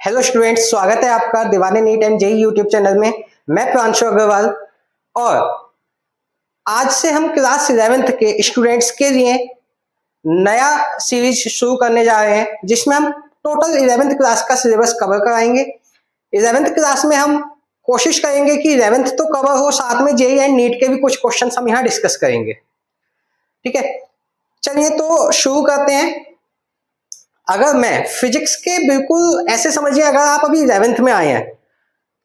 Hello students, स्वागत है आपका दीवाने neat and JEE YouTube channel में। मैं प्रांशु अग्रवाल और आज से हम क्लास 11th के स्टूडेंट्स के लिए नया सीरीज शुरू करने जा रहे हैं, जिसमें हम टोटल 11th क्लास का सिलेबस कवर कराएंगे। 11th क्लास में हम कोशिश करेंगे कि 11th तो कवर हो, साथ में जेईई एंड नीट के भी कुछ क्वेश्चन हम यहाँ डिस्कस करेंगे। ठीक है, चलिए तो शुरू करते हैं। अगर मैं फिजिक्स के बिल्कुल ऐसे समझिए, अगर आप अभी 11th में आए हैं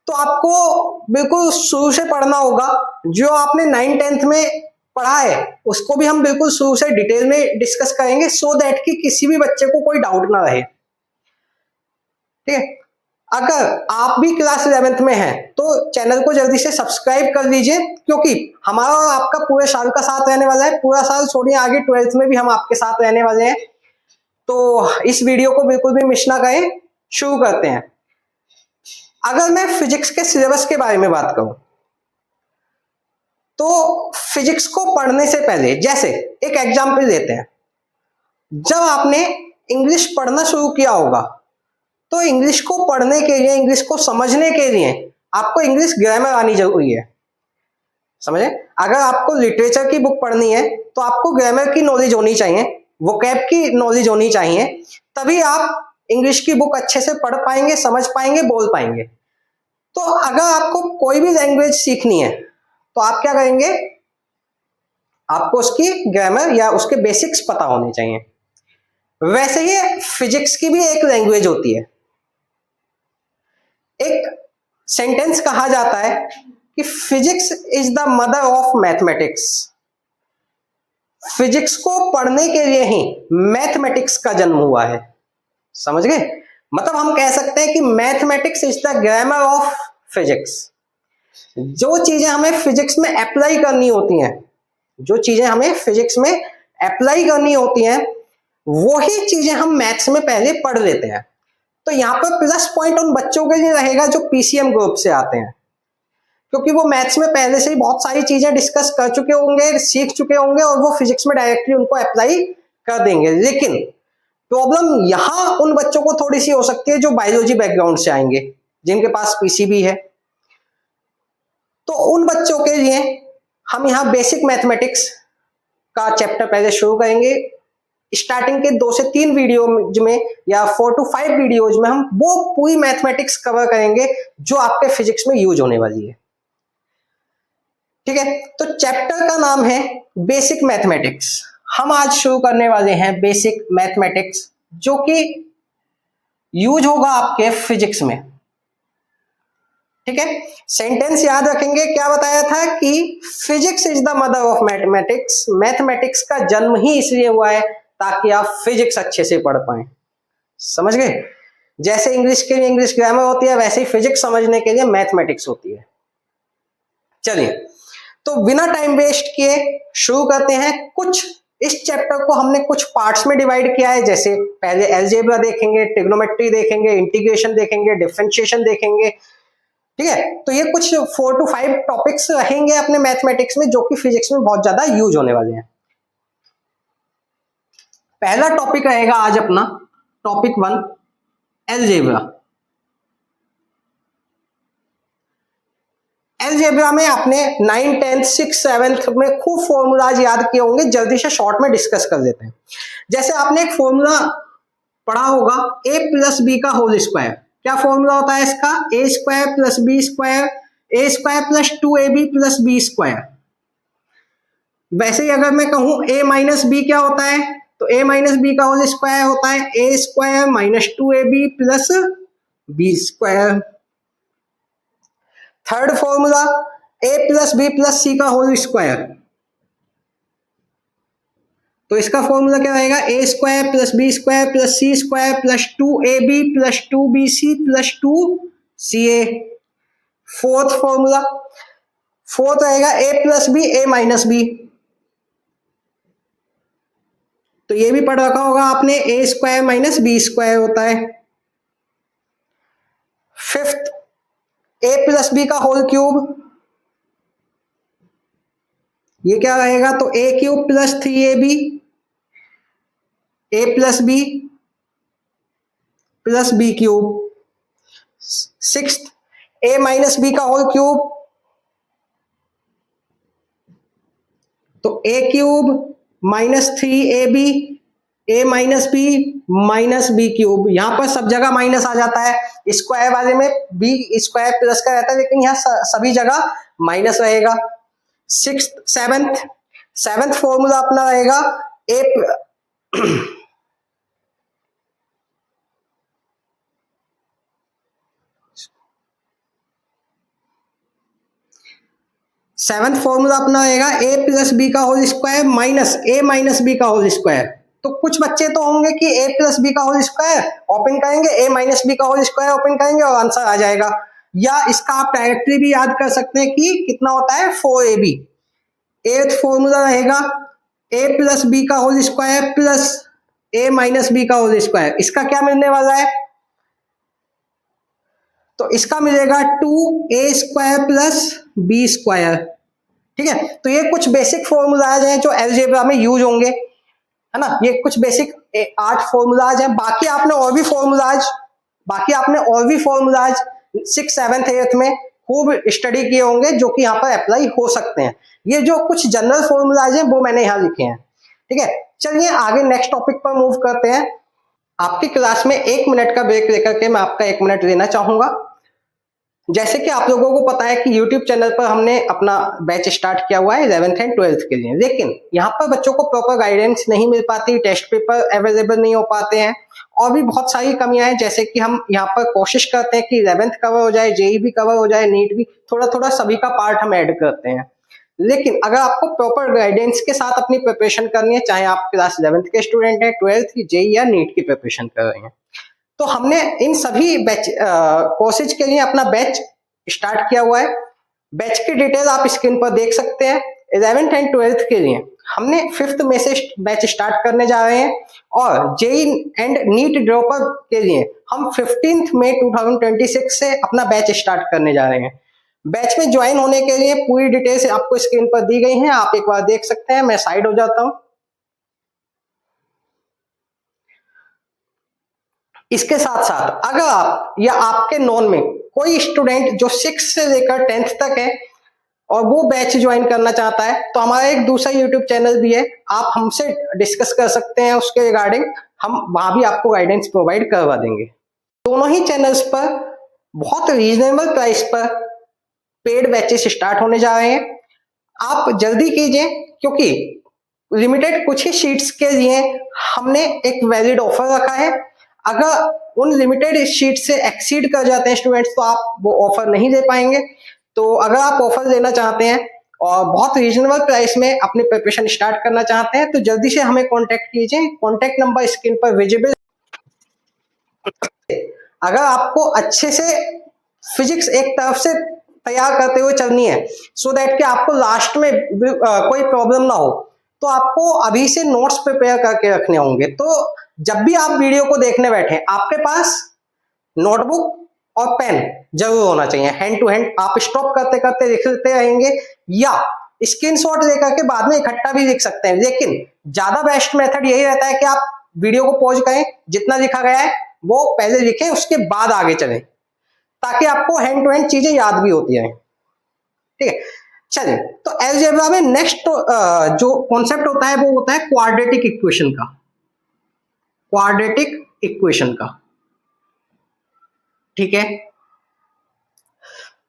तो आपको बिल्कुल शुरू से पढ़ना होगा। जो आपने 9th-10th में पढ़ा है उसको भी हम बिल्कुल शुरू से डिटेल में डिस्कस करेंगे, सो दैट कि किसी भी बच्चे को कोई डाउट ना रहे। ठीक है, अगर आप भी क्लास 11th में हैं तो चैनल को जल्दी से सब्सक्राइब कर लीजिए, क्योंकि हमारा और आपका पूरे साल का साथ रहने वाला है। पूरा साल छोड़िए, आगे 12th में भी हम आपके साथ रहने वाले हैं, तो इस वीडियो को बिल्कुल भी मिस ना करें। शुरू करते हैं। अगर मैं फिजिक्स के सिलेबस के बारे में बात करूं तो फिजिक्स को पढ़ने से पहले, जैसे एक एग्जांपल लेते हैं, जब आपने इंग्लिश पढ़ना शुरू किया होगा तो इंग्लिश को पढ़ने के लिए, इंग्लिश को समझने के लिए आपको इंग्लिश ग्रामर आनी जरूरी है। समझे? अगर आपको लिटरेचर की बुक पढ़नी है तो आपको ग्रामर की नॉलेज होनी चाहिए, वोकैब की नॉलेज होनी चाहिए, तभी आप इंग्लिश की बुक अच्छे से पढ़ पाएंगे, समझ पाएंगे, बोल पाएंगे। तो अगर आपको कोई भी लैंग्वेज सीखनी है तो आप क्या करेंगे, आपको उसकी ग्रामर या उसके बेसिक्स पता होने चाहिए। वैसे ही फिजिक्स की भी एक लैंग्वेज होती है। एक सेंटेंस कहा जाता है कि physics is the mother of mathematics. Physics को पढ़ने के लिए ही मैथमेटिक्स का जन्म हुआ है। समझ गए? मतलब हम कह सकते हैं कि mathematics is the grammar of physics. जो चीजें हमें फिजिक्स में अप्लाई करनी होती हैं, जो चीजें हमें फिजिक्स में अप्लाई करनी होती हैं, वही चीजें हम मैथ्स में पहले पढ़ लेते हैं। तो यहाँ पर प्लस पॉइंट उन बच्चों के लिए रहेगा जो पीसीएम ग्रुप से आते हैं, क्योंकि वो मैथ्स में पहले से ही बहुत सारी चीजें डिस्कस कर चुके होंगे, सीख चुके होंगे, और वो फिजिक्स में डायरेक्टली उनको अप्लाई कर देंगे। लेकिन प्रॉब्लम यहाँ उन बच्चों को थोड़ी सी हो सकती है जो बायोलॉजी बैकग्राउंड से आएंगे, जिनके पास पीसीबी है। तो उन बच्चों के लिए हम यहाँ बेसिक मैथमेटिक्स का चैप्टर पहले शुरू करेंगे। स्टार्टिंग के 2 से 3 वीडियो में या 4 to 5 वीडियोज में हम वो पूरी मैथमेटिक्स कवर करेंगे जो आपके फिजिक्स में यूज होने वाली है। ठीक है, तो चैप्टर का नाम है बेसिक मैथमेटिक्स। हम आज शुरू करने वाले हैं बेसिक मैथमेटिक्स, जो कि यूज होगा आपके फिजिक्स में। ठीक है, सेंटेंस याद रखेंगे, क्या बताया था कि physics is the mother of mathematics. Mathematics का जन्म ही इसलिए हुआ है ताकि आप फिजिक्स अच्छे से पढ़ पाए। समझ गए? जैसे इंग्लिश के लिए इंग्लिश ग्रामर होती है, वैसे ही फिजिक्स समझने के लिए मैथमेटिक्स होती है। चलिए, तो बिना टाइम वेस्ट किए शुरू करते हैं। कुछ इस चैप्टर को हमने कुछ पार्ट्स में डिवाइड किया है, जैसे पहले अलजेब्रा देखेंगे, ट्रिग्नोमेट्री देखेंगे, इंटीग्रेशन देखेंगे, डिफरेंशिएशन देखेंगे। ठीक है, तो ये कुछ 4 to 5 टॉपिक्स रहेंगे अपने मैथमेटिक्स में, जो कि फिजिक्स में बहुत ज्यादा यूज होने वाले हैं। पहला टॉपिक रहेगा आज अपना टॉपिक 1, अलजेब्रा। अलजेब्रा में आपने 9, 10, 6, 7 में खूब फॉर्मूलाज याद किए होंगे, जल्दी से शॉर्ट में डिस्कस कर देते हैं। जैसे आपने एक फॉर्मूला पढ़ा होगा, a प्लस बी का होल स्क्वायर। क्या फॉर्मूला होता है इसका? A square plus B square, A square plus 2ab plus B square. वैसे ही अगर मैं कहूं a माइनस बी क्या होता है, तो a माइनस बी का होल स्क्वायर होता है A square minus 2ab plus B square. Third formula a plus B plus C का होल स्क्वायर, तो इसका फॉर्मूला क्या रहेगा? A square plus B square plus C square plus 2ab plus 2bc plus 2ca। Fourth formula, fourth रहेगा a plus B A minus B, तो ये भी पढ़ रखा होगा आपने, A square minus B square होता है। फिफ्थ, a प्लस बी का होल क्यूब, ये क्या रहेगा? तो a cube plus 3ab, a plus B plus B cube. Sixth a minus B का होल क्यूब, तो a cube minus 3ab, a minus B cube, यहां पर सब जगह माइनस आ जाता है, स्क्वायर वाले में b स्क्वायर प्लस का रहता है, लेकिन यहां सभी जगह माइनस रहेगा। सेवेंथ फॉर्मूला अपना रहेगा a सेवेंथ फॉर्मूला अपना रहेगा a प्लस बी का whole square minus a minus B का होल स्क्वायर। तो कुछ बच्चे तो होंगे कि a प्लस बी का होल स्क्वायर ओपन करेंगे, a माइनस बी का होल स्क्वायर ओपन करेंगे और आंसर आ जाएगा। या इसका आप डायरेक्टली भी याद कर सकते हैं कि कितना होता है 4ab। एथ फॉर्मूला रहेगा a प्लस बी का whole square plus a minus B का होल स्क्वायर। इसका क्या मिलने वाला है, तो इसका मिलेगा 2a square plus B square. ठीक है, तो ये कुछ बेसिक फॉर्मूलाज हैं जो अलजेब्रा में यूज होंगे, है ना। ये कुछ बेसिक 8 फॉर्मूलाज हैं। बाकी आपने और भी फॉर्मूलाज 6th 7th 8th में खूब स्टडी किए होंगे जो कि यहाँ पर अप्लाई हो सकते हैं। ये जो कुछ जनरल फॉर्मूलाज हैं वो मैंने यहाँ लिखे हैं। ठीक है, चलिए आगे नेक्स्ट टॉपिक पर मूव करते हैं। आपकी क्लास में 1 मिनट का ब्रेक लेकर के मैं आपका 1 मिनट लेना चाहूंगा। जैसे कि आप लोगों को पता है कि YouTube चैनल पर हमने अपना बैच स्टार्ट किया हुआ है 11th एंड 12th के लिए, लेकिन यहाँ पर बच्चों को प्रॉपर गाइडेंस नहीं मिल पाती, टेस्ट पेपर अवेलेबल नहीं हो पाते हैं और भी बहुत सारी कमियां हैं। जैसे कि हम यहाँ पर कोशिश करते हैं कि 11th कवर हो जाए, जेई भी कवर हो जाए, नीट भी, थोड़ा थोड़ा सभी का पार्ट हम ऐड करते हैं। लेकिन अगर आपको प्रॉपर गाइडेंस के साथ अपनी प्रिपरेशन करनी है, चाहे आप क्लास 11th के स्टूडेंट हैं, 12th की, जेई या नीट की प्रिपरेशन कर रहे हैं, तो हमने इन सभी बैच कोर्सेज के लिए अपना बैच स्टार्ट किया हुआ है। बैच की डिटेल आप स्क्रीन पर देख सकते हैं। 11th एंड 12th के लिए हमने 5th में से बैच स्टार्ट करने जा रहे हैं और जेई एंड नीट ड्रॉपर के लिए हम 15th मई 2026 से अपना बैच स्टार्ट करने जा रहे हैं। बैच में ज्वाइन होने के लिए पूरी डिटेल्स आपको स्क्रीन पर दी गई हैं, आप एक बार देख सकते हैं। मैं साइड हो जाता हूं। इसके साथ साथ अगर आप या आपके नॉन में कोई स्टूडेंट जो 6 से लेकर 10th तक है और वो बैच ज्वाइन करना चाहता है, तो हमारा एक दूसरा यूट्यूब चैनल भी है, आप हमसे डिस्कस कर सकते हैं उसके रिगार्डिंग, हम वहां भी आपको गाइडेंस प्रोवाइड करवा देंगे। दोनों ही चैनल्स पर बहुत रीजनेबल प्राइस पर पेड बैचेस स्टार्ट होने जा रहे हैं। आप जल्दी कीजिए क्योंकि लिमिटेड कुछ ही शीट्स के लिए हमने एक वैलिड ऑफर रखा है। अगर उन लिमिटेड शीट से एक्सीड कर जाते हैं स्टूडेंट्स तो आप वो ऑफर नहीं दे पाएंगे। तो अगर आप ऑफर लेना चाहते हैं और बहुत रीजनेबल प्राइस में अपनी प्रिपरेशन स्टार्ट करना चाहते हैं तो जल्दी से हमें कांटेक्ट कीजिए। कांटेक्ट नंबर स्क्रीन पर विजिबल। अगर आपको अच्छे से फिजिक्स एक तरफ से तैयार करते हुए चलनी है सो दैट कि आपको लास्ट में कोई प्रॉब्लम ना हो, तो आपको अभी से नोट्स प्रिपेयर करके रखने होंगे। तो जब भी आप वीडियो को देखने बैठे आपके पास नोटबुक और पेन जरूर होना चाहिए, हैंड टू हैंड। आप स्टॉप करते करते लिखते रहेंगे या स्क्रीनशॉट लेकर के बाद में इकट्ठा भी लिख सकते हैं, लेकिन ज्यादा बेस्ट मेथड यही रहता है कि आप वीडियो को पॉज करें, जितना लिखा गया है वो पहले लिखें, उसके बाद आगे चलें, ताकि आपको हैंड टू हैंड चीजें याद भी होती रहें। ठीक है, चलिए। तो अलजेब्रा में नेक्स्ट जो कॉन्सेप्ट होता है वो होता है क्वाड्रेटिक इक्वेशन का। क्वाड्रेटिक इक्वेशन का, ठीक है।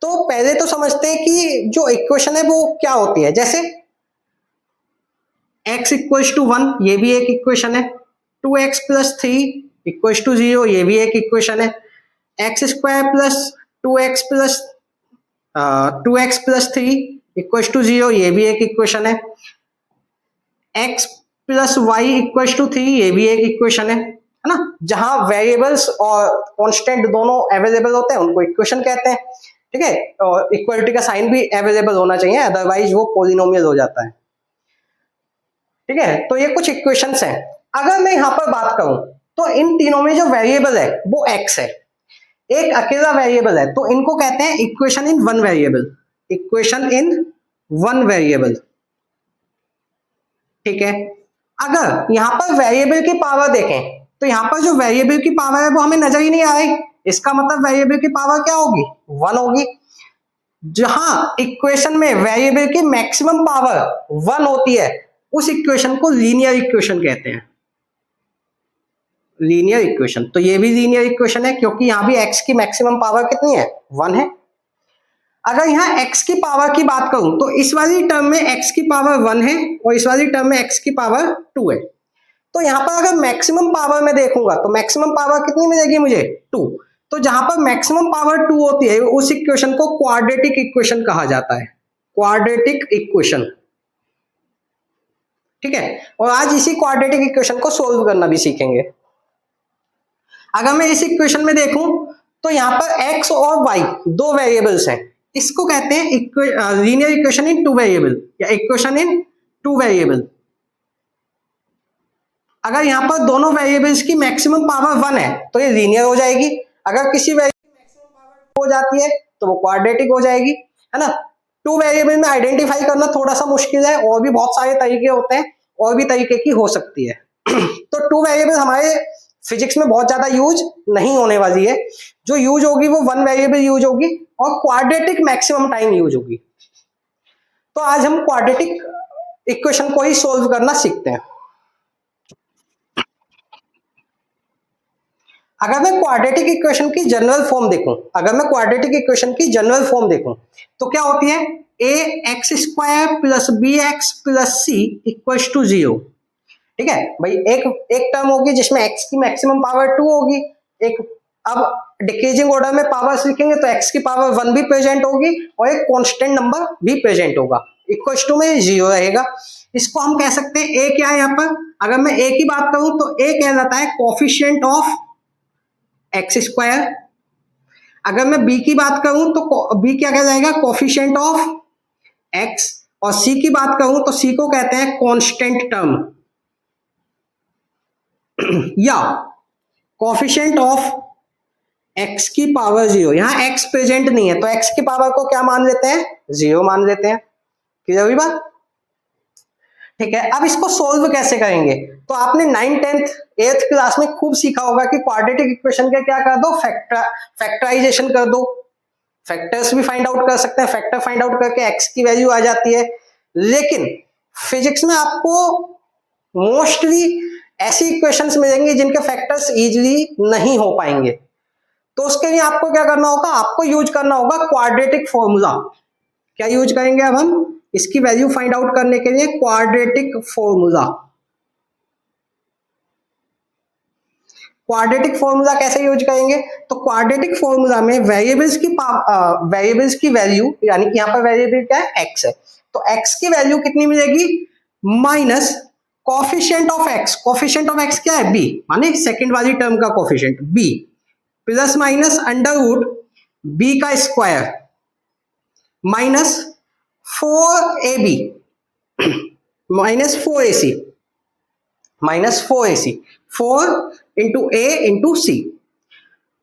तो पहले तो समझते हैं कि जो इक्वेशन है वो क्या होती है। जैसे x इक्वल्स टू 1, ये भी एक इक्वेशन है। 2x प्लस 3 इक्वल्स टू 0, ये भी एक इक्वेशन है। X square plus 2x plus 2x plus 3 equals to 0, ये भी एक इक्वेशन है। x plus Y equals to 3, ये भी एक इक्वेशन है ना। जहां वेरिएबल्स और कांस्टेंट दोनों अवेलेबल होते हैं उनको इक्वेशन कहते हैं। ठीक है, और इक्वलिटी का साइन भी अवेलेबल होना चाहिए, अदरवाइज वो पॉलिनोमियल हो जाता है। ठीक है, तो ये कुछ इक्वेशंस हैं। अगर मैं यहां पर बात करूं तो इन तीनों में जो वेरिएबल है वो x है, एक अकेला वेरिएबल है, तो इनको कहते हैं equation in one variable. Equation in one variable, ठीक है। अगर यहां पर वेरिएबल की पावर देखें तो यहां पर जो वेरिएबल की पावर है वो हमें नजर ही नहीं आ रही, इसका मतलब वेरिएबल की पावर क्या होगी, 1 होगी। जहां इक्वेशन में वेरिएबल की मैक्सिमम पावर 1 होती है उस इक्वेशन को लीनियर इक्वेशन कहते हैं, लीनियर इक्वेशन। तो ये भी लीनियर इक्वेशन है क्योंकि यहां भी x की मैक्सिमम पावर कितनी है, 1 है। अगर यहां x की पावर की बात करूं तो इस वाली टर्म में x की पावर 1 है और इस वाली टर्म में x की पावर 2 है। तो यहां पर अगर मैक्सिमम पावर में देखूंगा तो मैक्सिमम पावर कितनी मिलेगी मुझे, 2। तो जहां पर मैक्सिमम पावर 2 होती है उस इक्वेशन को क्वाड्रेटिक इक्वेशन कहा जाता है, क्वाड्रेटिक इक्वेशन। ठीक है, और आज इसी क्वाड्रेटिक इक्वेशन को सोल्व करना भी सीखेंगे। अगर मैं इस इक्वेशन में देखूं तो यहां पर x और y दो वेरिएबल्स हैं, इसको कहते हैं linear equation in two variable या इक्वेशन इन टू वेरिएबल। अगर यहां पर दोनों वेरिएबल्स की मैक्सिमम पावर 1 है तो ये लीनियर हो जाएगी, अगर किसी वेरिएबल की मैक्सिमम पावर 2 हो जाती है तो वो क्वाड्रेटिक हो जाएगी, है ना। टू वेरिएबल में आइडेंटिफाई करना थोड़ा सा मुश्किल है, और भी बहुत सारे तरीके होते हैं, और भी तरीके की हो सकती है। तो टू वेरिएबल हमारे फिजिक्स में बहुत ज्यादा यूज नहीं होने वाली है, जो यूज होगी वो 1 वेरिएबल यूज होगी और क्वाड्रेटिक मैक्सिमम टाइम यूज होगी। तो आज हम क्वाड्रेटिक इक्वेशन को ही सोल्व करना सीखते हैं। अगर मैं क्वाड्रेटिक इक्वेशन की जनरल फॉर्म देखूं, अगर मैं क्वाड्रेटिक इक्वेशन की जनरल फॉर्म देखूं तो क्या होती है, ax² plus bx plus c equals to 0। ठीक है भाई, एक टर्म होगी जिसमें x की मैक्सिमम पावर 2 होगी, एक अब डिक्रीजिंग ऑर्डर में पावर्स लिखेंगे तो x की पावर 1 भी प्रेजेंट होगी और एक कांस्टेंट नंबर भी प्रेजेंट होगा, इक्वल्स टू में 0 रहेगा। इसको हम कह सकते हैं a क्या है, यहाँ पर अगर मैं a की बात करूं तो a कहलाता है कोफिशिएंट ऑफ x²। अगर मैं b की बात करूं तो b क्या कहलाएगा, कोफिशिएंट ऑफ x, और c की बात करूं तो c को कहते हैं कांस्टेंट टर्म या कोफिशिएंट ऑफ x की पावर 0। यहां x प्रेजेंट नहीं है तो x की पावर को क्या मान लेते हैं, 0 मान लेते हैं। क्लियर हुई बात। ठीक है, अब इसको सोल्व कैसे करेंगे, तो आपने 9th 10th 8th क्लास में खूब सीखा होगा कि क्वाड्रेटिक इक्वेशन के क्या कर दो, फैक्टराइजेशन कर दो। फैक्टर्स भी फाइंड आउट कर सकते हैं, फैक्टर फाइंड आउट करके x की वैल्यू आ जाती है। लेकिन फिजिक्स में आपको मोस्टली ऐसी इक्वेशंस मिलेंगी जिनके फैक्टर्स इजीली नहीं हो पाएंगे, तो उसके लिए आपको क्या करना होगा, आपको यूज करना होगा क्वाड्रेटिक फॉर्मूला। क्या यूज करेंगे अब हम इसकी वैल्यू फाइंड आउट करने के लिए, क्वाड्रेटिक फॉर्मूला। क्वाड्रेटिक फॉर्मूला कैसे यूज करेंगे, तो क्वाड्रेटिक फॉर्मूला में वेरिएबल्स की वैल्यू, यानी कि यहां पर वेरिएबल क्या है, x है, तो x की वैल्यू कितनी मिलेगी, minus coefficient of x। Coefficient of x क्या है, b, माने सेकंड वाली टर्म का coefficient b, plus minus under root b का square minus 4ab minus 4ac minus 4ac 4 into a into c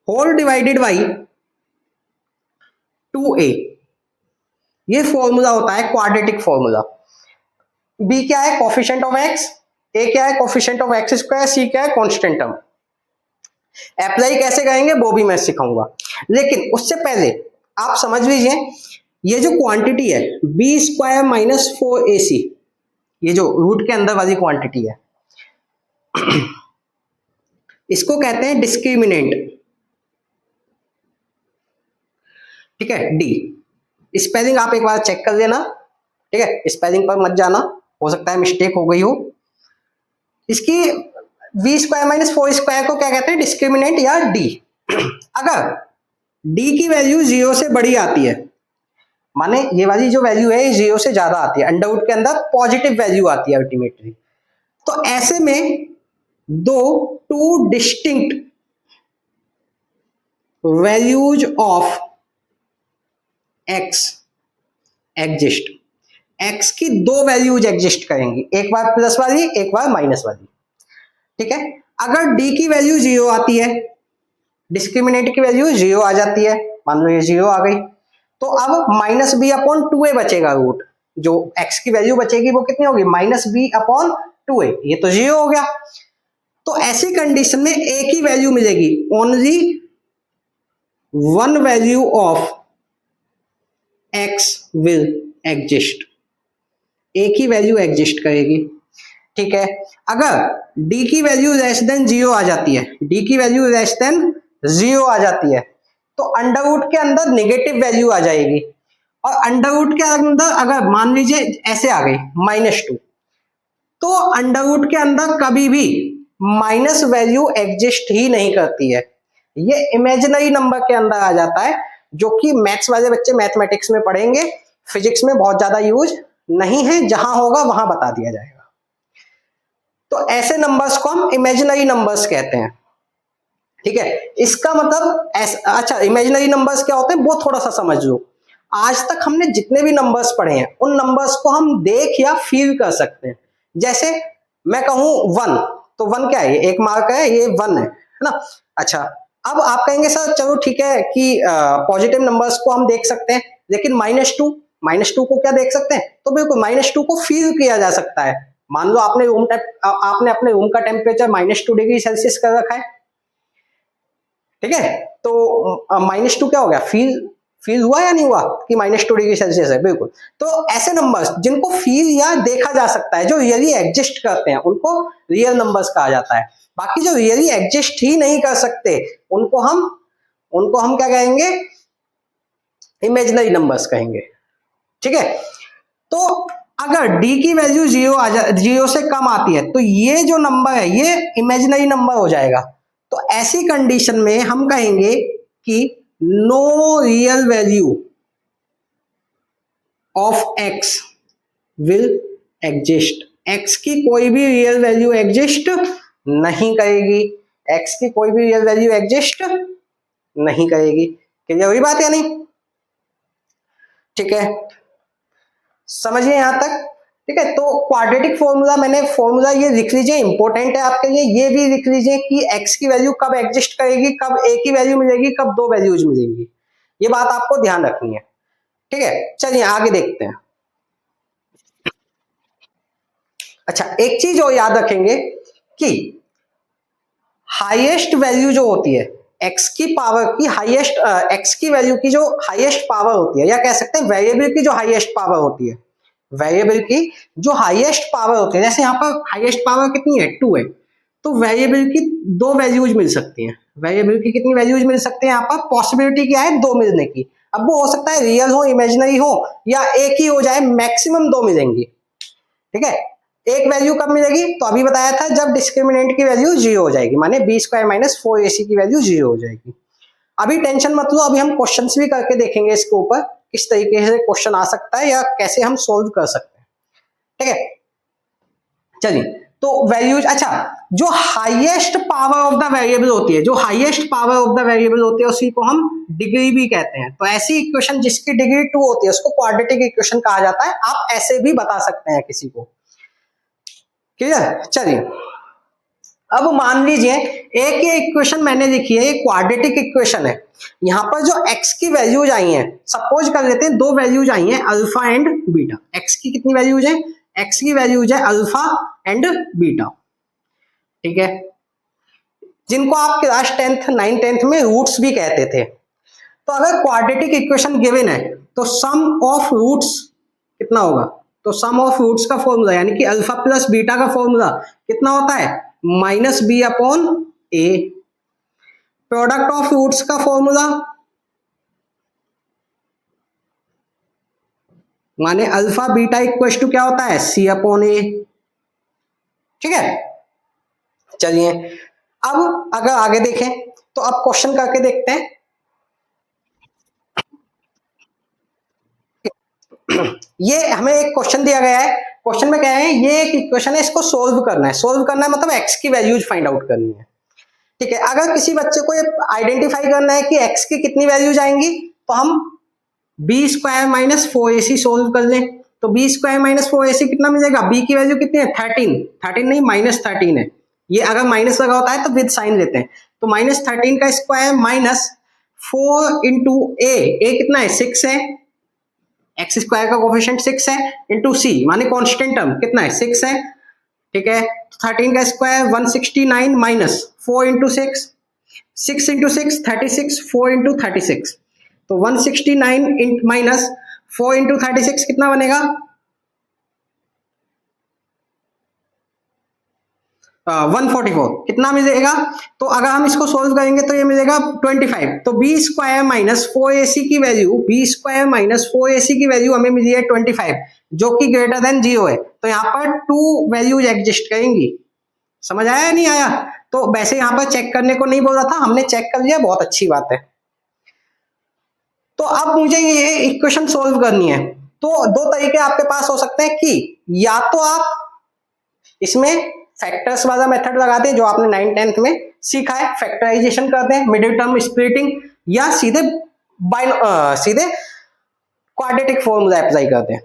whole divided by 2a। ये formula होता है quadratic formula. b क्या है, कोफिशिएंट ऑफ x, a क्या है, coefficient of x square, c क्या है, कांस्टेंट टर्म। अप्लाई कैसे करेंगे वो भी मैं सिखाऊंगा, लेकिन उससे पहले आप समझ लीजिए ये जो क्वांटिटी है b² माइनस 4ac, ये जो रूट के अंदर वाली क्वांटिटी है इसको कहते हैं डिस्क्रिमिनेंट। ठीक है, डी। स्पेलिंग आप एक बार चेक कर लेना, ठीक है, स्पेलिंग पर मत जाना, हो सकता है मिस्टेक हो गई हो। इसकी b² माइनस 4² को क्या कहते हैं, डिस्क्रिमिनेंट या डी। अगर डी की वैल्यू 0 से बड़ी आती है, माने ये वाली जो वैल्यू है 0 से ज्यादा आती है, अंडर रूट के अंदर पॉजिटिव वैल्यू आती है अल्टीमेटली, तो ऐसे में two distinct values of x exist. x की दो वैल्यूज एग्जिस्ट करेंगी, एक बार प्लस वाली एक बार माइनस वाली। ठीक है, अगर d की वैल्यू 0 आती है, डिस्क्रिमिनेंट की वैल्यू 0 आ जाती है, मान लो ये 0 आ गई, तो अब माइनस बी अपॉन 2a बचेगा रूट, जो x की वैल्यू बचेगी वो कितनी होगी, माइनस बी अपॉन 2a, ये तो 0 हो गया। तो ऐसी कंडीशन में a की वैल्यू मिलेगी only one value of x will exist, एक ही वैल्यू एग्जिस्ट करेगी। ठीक है, अगर d की वैल्यू लेस देन 0 आ जाती है, d की वैल्यू लेस देन 0 आ जाती है, तो अंडर रूट के अंदर नेगेटिव वैल्यू आ जाएगी, और अंडर रूट के अंदर अगर मान लीजिए ऐसे आ गई -2, तो अंडर रूट के अंदर कभी भी माइनस वैल्यू एग्जिस्ट ही नहीं करती है, ये इमेजिनरी नंबर के अंदर आ जाता है, जो कि मैथ्स वाले बच्चे मैथमेटिक्स में पढ़ेंगे, फिजिक्स में बहुत ज्यादा यूज नहीं है, जहां होगा वहां बता दिया जाएगा। तो ऐसे नंबर्स को हम इमेजिनरी नंबर्स कहते हैं। ठीक है, इसका मतलब अच्छा, इमेजिनरी नंबर्स क्या होते हैं वो थोड़ा सा समझ लो। आज तक हमने जितने भी नंबर्स पढ़े हैं उन नंबर्स को हम देख या फील कर सकते हैं। जैसे मैं कहूं 1, तो 1 क्या है, एक मार्क है, ये 1 है ना। अच्छा, अब आप कहेंगे सर चलो ठीक है कि पॉजिटिव नंबर्स को हम देख सकते हैं, लेकिन -2 को क्या देख सकते हैं? तो बिल्कुल -2 को फील किया जा सकता है। मान लो आपने अपने रूम का टेम्परेचर -2 डिग्री सेल्सियस कर रखा है, ठीक है, तो -2 क्या हो गया, फील हुआ या नहीं हुआ कि -2 डिग्री सेल्सियस है? बिल्कुल। तो ऐसे नंबर्स जिनको फील या देखा जा सकता है, जो रियली एग्जिस्ट करते हैं, उनको रियल नंबर्स कहा जाता है। बाकी जो रियली एग्जिस्ट ही नहीं कर सकते, उनको हम क्या कहेंगे, इमेजिनरी नंबर्स कहेंगे। ठीक है, तो अगर d की वैल्यू 0 से कम आती है, तो ये जो नंबर है ये इमेजिनरी नंबर हो जाएगा। तो ऐसी कंडीशन में हम कहेंगे कि no real value of x will exist, x की कोई भी रियल वैल्यू एग्जिस्ट नहीं करेगी, x की कोई भी रियल वैल्यू एग्जिस्ट नहीं करेगी। क्लियर हुई बात या नहीं? ठीक है, समझिए यहां तक। ठीक है, तो क्वाड्रेटिक फॉर्मूला ये लिख लीजिए, इंपॉर्टेंट है आपके लिए। ये भी लिख लीजिए कि x की वैल्यू कब एग्जिस्ट करेगी, कब a की वैल्यू मिलेगी, कब दो वैल्यूज मिलेंगी, ये बात आपको ध्यान रखनी है। ठीक है, चलिए आगे देखते हैं। अच्छा, एक चीज और याद रखेंगे कि हाईएस्ट वैल्यू जो होती है x की पावर की, हाईएस्ट x की वैल्यू की जो हाईएस्ट पावर होती है, या कह सकते हैं वेरिएबल की जो हाईएस्ट पावर होती है, वेरिएबल की जो हाईएस्ट पावर होती है, जैसे यहाँ पर हाईएस्ट पावर कितनी है, 2 है, तो वेरिएबल की दो वैल्यूज मिल सकती हैं। वेरिएबल की कितनी वैल्यूज मिल सकती है? यहाँ पर पॉसिबिलिटी क्या है, 2 मिलने की। अब वो हो सकता है रियल हो, इमेजिनरी हो, या एक ही हो जाए, मैक्सिमम 2 मिलेंगी। ठीक है, एक वैल्यू कब मिलेगी? तो अभी बताया था जब डिस्क्रिमिनेंट की वैल्यू 0 हो जाएगी, माने b² - 4ac की वैल्यू 0 हो जाएगी। अभी टेंशन मत लो, अभी हम क्वेश्चंस भी करके देखेंगे इसके ऊपर, किस तरीके से क्वेश्चन आ सकता है या कैसे हम सोल्व कर सकते हैं। ठीक है, चलिए, तो वैल्यूज, अच्छा, जो highest power of the variable होती है, जो highest power of the variable होती है, उसी को हम डिग्री भी कहते हैं। तो ऐसी इक्वेशन जिसकी डिग्री 2 होती है उसको क्वाड्रेटिक इक्वेशन कहा जाता है। आप ऐसे भी बता सकते हैं किसी को। क्लियर? चलिए, अब मान लीजिए एक ये इक्वेशन मैंने लिखी है, ये क्वाड्रेटिक इक्वेशन है। यहां पर जो x की वैल्यूज आई हैं, सपोज कर लेते हैं 2 वैल्यूज आई हैं, अल्फा एंड बीटा। x की कितनी वैल्यूज है? x की वैल्यूज है अल्फा एंड बीटा। ठीक है, जिनको आप क्लास 10th 9th 10th में रूट्स भी कहते थे। तो अगर क्वाड्रेटिक इक्वेशन गिवन है, तो सम ऑफ रूट्स कितना होगा? तो सम ऑफ रूट्स का फॉर्मूला, यानी कि अल्फा प्लस बीटा का फॉर्मूला कितना होता है? -b/a। प्रोडक्ट ऑफ रूट्स का फॉर्मूला माने अल्फा बीटा इक्वल टू क्या होता है? c/a। ठीक है, चलिए, अब अगर आगे देखें तो अब क्वेश्चन करके देखते हैं। ये हमें एक क्वेश्चन दिया गया है, क्वेश्चन में क्या है, ये एक इक्वेशन है, इसको सोल्व करना है। सोल्व करना है मतलब x की वैल्यूज फाइंड आउट करनी है। ठीक है, अगर किसी बच्चे को ये आइडेंटिफाई करना है कि x की कितनी वैल्यूज आएंगी, तो हम b² - 4ac सोल्व कर लें। तो b² - 4ac कितना मिलेगा? b की वैल्यू कितनी है? 13 नहीं, -13 है। ये अगर माइनस लगा होता है तो विद साइन लेते हैं। तो -13 का स्क्वायर माइनस 4 इंटू a कितना है? 6 है। एक्स स्क्वायर का कोफिशिएंट 6 है, इंटू c माने कांस्टेंट टर्म कितना है? 6 है। ठीक है, 13 का square 169 minus 4 into 6, 6 into 6 36, 4 into 36, तो 169 माइनस 4 इंटू 36 कितना बनेगा? 144 कितना मिलेगा? तो अगर हम इसको सोल्व करेंगे तो ये मिलेगा 25। तो बी स्क्वायर माइनस 4ac की value, B square minus 4ac की वैल्यू हमें मिली है 25, जो कि ग्रेटर देन 0 है। तो यहाँ पर 2 वैल्यूज एग्जिस्ट करेंगी। समझ आया या नहीं आया? तो वैसे यहाँ पर चेक करने को नहीं बोला था, हमने चेक कर लिया, बहुत अच्छी बात है। तो अब मुझे ये इक्वेशन सोल्व करनी है। तो दो तरीके आपके पास हो सकते हैं कि या तो आप इसमें फैक्टर्स वाला मेथड लगाते हैं जो आपने 9th 10th में सीखा है, फैक्टराइजेशन करते हैं, मिडिल टर्म स्प्लिटिंग, या सीधे सीधे क्वाड्रेटिक फॉर्मूला अप्लाई करते हैं।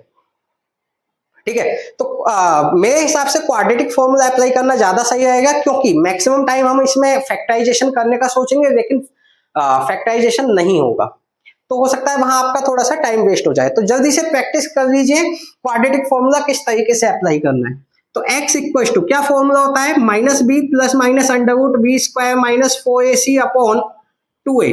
ठीक है, तो मेरे हिसाब से क्वाड्रेटिक फॉर्मूला अप्लाई करना ज्यादा सही रहेगा, क्योंकि मैक्सिमम टाइम हम इसमें फैक्टराइजेशन करने का सोचेंगे लेकिन फैक्टराइजेशन नहीं होगा, तो हो सकता है वहां आपका थोड़ा सा टाइम वेस्ट हो जाए। तो जल्दी से प्रैक्टिस कर लीजिए क्वाड्रेटिक फॉर्मूला किस तरीके से अप्लाई करना है। तो x इक्वल टू क्या फॉर्मूला होता है? Minus B plus minus under root B square minus 4ac upon 2a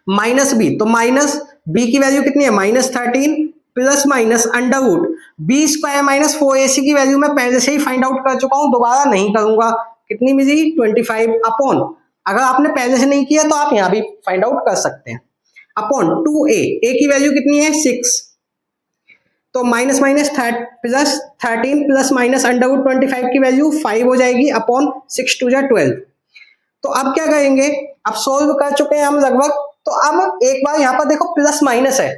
minus B. तो माइनस बी की वैल्यू कितनी है? -13 plus minus under root B square minus 4ac की वैल्यू मैं पहले से ही फाइंड आउट कर चुका हूं, दोबारा नहीं करूंगा। कितनी मिली? 25 अपॉन, अगर आपने पहले से नहीं किया तो आप यहां भी फाइंड आउट कर सकते हैं, अपॉन 2a, a की वैल्यू कितनी है? 6, तो minus minus plus 13 plus minus under root 25 की वैल्यू 5 हो जाएगी, अपॉन 6 2 12। तो अब क्या करेंगे? अब सोल्व कर चुके हैं हम लगभग, तो अब एक बार यहाँ पर देखो प्लस माइनस है,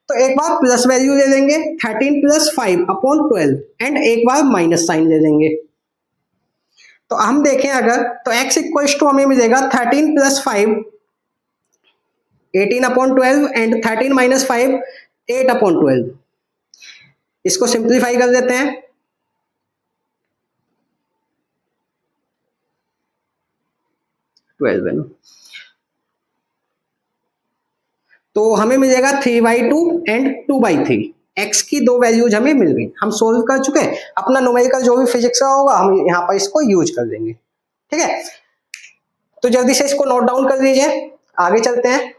तो एक बार प्लस वैल्यू ले लेंगे 13 प्लस 5 अपॉन 12, एंड एक बार माइनस साइन ले लेंगे। तो हम देखें अगर, तो x इक्वल टू हमें मिलेगा 13 plus 5 18 upon 12, and 13 minus 5 8 upon 12। इसको सिंप्लीफाई कर देते हैं, तो हमें मिलेगा 3/2 एंड 2/3। x की दो वैल्यूज हमें मिल गई, हम सोल्व कर चुके हैं। अपना न्यूमेरिकल जो भी फिजिक्स का होगा हम यहाँ पर इसको यूज कर देंगे। ठीक है, तो जल्दी से इसको नोट डाउन कर लीजिए, आगे चलते हैं।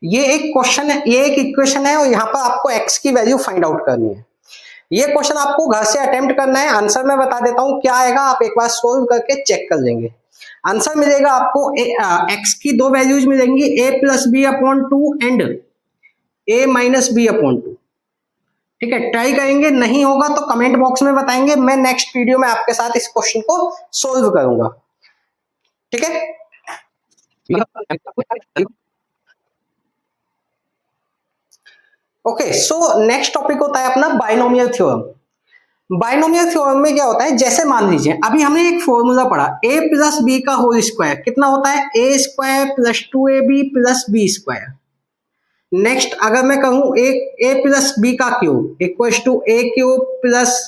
ये एक क्वेश्चन है, ये एक इक्वेशन है, और यहाँ पर आपको x की वैल्यू फाइंड आउट करनी है। ये क्वेश्चन आपको घर से अटेम्प्ट करना है। आंसर मैं बता देता हूं क्या आएगा, आप एक बार सोल्व करके चेक कर लेंगे। आंसर मिलेगा आपको x की दो वैल्यूज मिलेंगी, a plus B upon 2 and a minus B upon 2। ठीक है, ट्राई करेंगे, नहीं होगा तो कमेंट बॉक्स में बताएंगे, मैं नेक्स्ट वीडियो में आपके साथ इस क्वेश्चन को सोल्व करूंगा। ठीक है, ओके, सो नेक्स्ट टॉपिक होता है अपना बाइनोमियल थ्योरम। बाइनोमियल थ्योरम में क्या होता है, जैसे मान लीजिए अभी हमने एक फॉर्मूला पढ़ा, a प्लस बी का होल स्क्वायर कितना होता है? a square plus 2ab plus B square. Next अगर मैं कहूं a प्लस बी का cube equals to a cube plus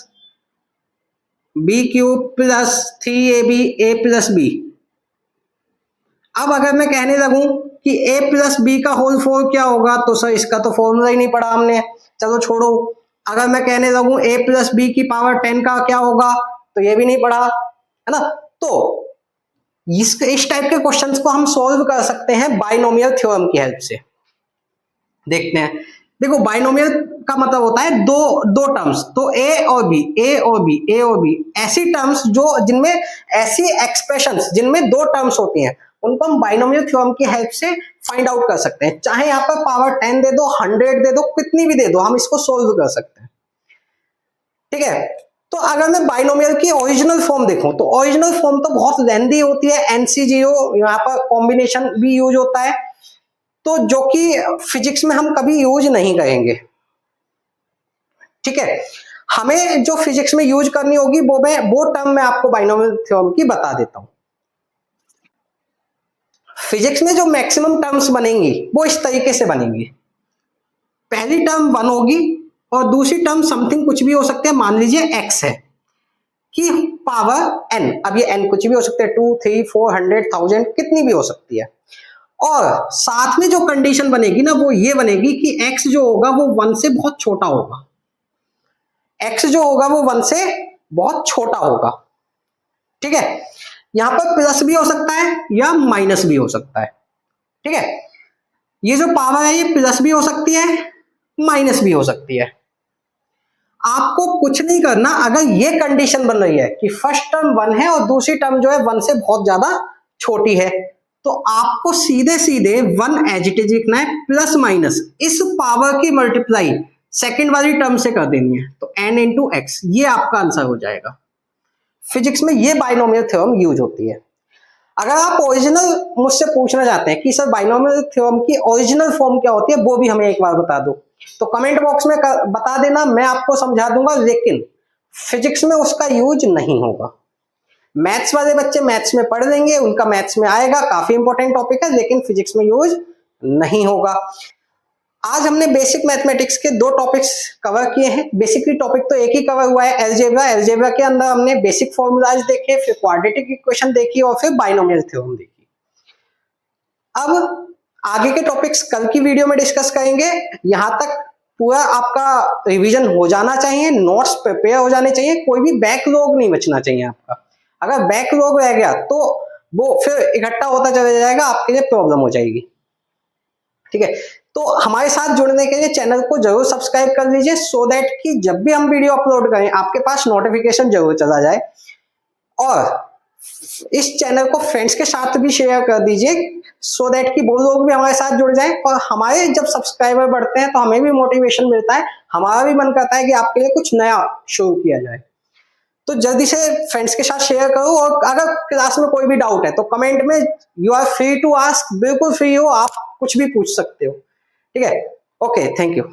B cube plus 3ab a plus B. अब अगर मैं कहने लगूं कि a प्लस बी का होल 4 क्या होगा, तो सर इसका तो फॉर्मूला ही नहीं पढ़ा हमने, चलो छोड़ो। अगर मैं कहने लगूं a प्लस बी की पावर 10 का क्या होगा, तो ये भी नहीं पढ़ा, है ना। तो इस टाइप के क्वेश्चंस को हम सोल्व कर सकते हैं बाइनोमियल थ्योरम की हेल्प से। देखते हैं, देखो बाइनोमियल का मतलब होता है दो टर्म्स, तो a और b, ऐसी टर्म्स जो जिनमें ऐसी एक्सप्रेशंस जिनमें दो टर्म्स होती हैं, उनको हम बाइनोमियल थ्योरम की हेल्प से फाइंड आउट कर सकते हैं। चाहे यहाँ पर पावर 10 दे दो, 100 दे दो, कितनी भी दे दो, हम इसको सोल्व कर सकते हैं। ठीक है, तो अगर मैं बाइनोमियल की ओरिजिनल फॉर्म देखूं, तो ओरिजिनल फॉर्म तो बहुत लेंथी होती है, NC0, यहाँ पर कॉम्बिनेशन भी यूज होता है, तो जो कि फिजिक्स में हम कभी यूज नहीं करेंगे। ठीक है, हमें जो फिजिक्स में यूज करनी होगी वो टर्म मैं आपको बाइनोमियल थ्योरम की बता देता हूं। फिजिक्स में जो मैक्सिमम टर्म्स बनेंगी वो इस तरीके से बनेंगी, पहली टर्म 1 होगी और दूसरी टर्म समथिंग कुछ भी हो सकते हैं, मान लीजिए x है कि पावर n, अब ये n कुछ भी हो सकते हैं, 2 3 4 100 1000 कितनी भी हो सकती है। और साथ में जो कंडीशन बनेगी ना वो ये बनेगी कि x जो होगा वो 1 से बहुत छोटा होगा। x जो होगा वो 1 से बहुत छोटा होगा। ठीक है, यहां पर प्लस भी हो सकता है या माइनस भी हो सकता है। ठीक है, ये जो पावर है ये प्लस भी हो सकती है, माइनस भी हो सकती है। आपको कुछ नहीं करना, अगर ये कंडीशन बन रही है कि फर्स्ट टर्म 1 है और दूसरी टर्म जो है 1 से बहुत ज्यादा छोटी है, तो आपको सीधे सीधे 1 एज इट इज लिखना है, प्लस माइनस इस पावर की मल्टीप्लाई सेकंड वाली टर्म से कर देनी है, तो n इंटू एक्स, ये आपका आंसर हो जाएगा। फिजिक्स में ये बाइनोमियल थ्योरम यूज होती है। अगर आप ओरिजिनल मुझसे पूछना चाहते हैं कि सर बाइनोमियल थ्योरम की ओरिजिनल फॉर्म क्या होती है, वो भी हमें एक बार बता दो, तो कमेंट बॉक्स में बता देना, मैं आपको समझा दूंगा, लेकिन फिजिक्स में उसका यूज नहीं होगा। मैथ्स वाले बच्चे मैथ्स में पढ़ लेंगे, उनका मैथ्स में आएगा, काफी इंपॉर्टेंट टॉपिक है, लेकिन फिजिक्स में यूज नहीं होगा। आज हमने बेसिक मैथमेटिक्स के 2 टॉपिक्स कवर किए हैं। बेसिकली टॉपिक तो एक ही कवर हुआ है, अलजेब्रा। अलजेब्रा के अंदर हमने बेसिक फॉर्मूलाज देखे, फिर क्वाड्रेटिक इक्वेशन देखी और फिर बाइनोमियल थ्योरम देखी। अब आगे के टॉपिक्स कल की वीडियो में डिस्कस करेंगे। यहां तक पूरा आपका रिवीजन हो जाना चाहिए, नोट्स प्रिपेयर हो जाने चाहिए, कोई भी बैकलॉग नहीं बचना चाहिए आपका। अगर बैकलॉग रह गया तो वो फिर इकट्ठा होता चला जाएगा, आपके लिए प्रॉब्लम हो जाएगी। ठीक है, तो हमारे साथ जुड़ने के लिए चैनल को जरूर सब्सक्राइब कर लीजिए, सो दैट कि जब भी हम वीडियो अपलोड करें आपके पास नोटिफिकेशन जरूर चला जाए। और इस चैनल को फ्रेंड्स के साथ भी शेयर कर दीजिए, सो दैट कि वो लोग भी हमारे साथ जुड़ जाएं। और हमारे जब सब्सक्राइबर बढ़ते हैं तो हमें भी मोटिवेशन मिलता है, हमारा भी मन करता है कि आपके लिए कुछ नया शुरू किया जाए। तो जल्दी से फ्रेंड्स के साथ शेयर करो, और अगर क्लास में कोई भी डाउट है तो कमेंट में you are free to ask, बिल्कुल फ्री हो, आप कुछ भी पूछ सकते हो। ठीक है, ओके, थैंक यू।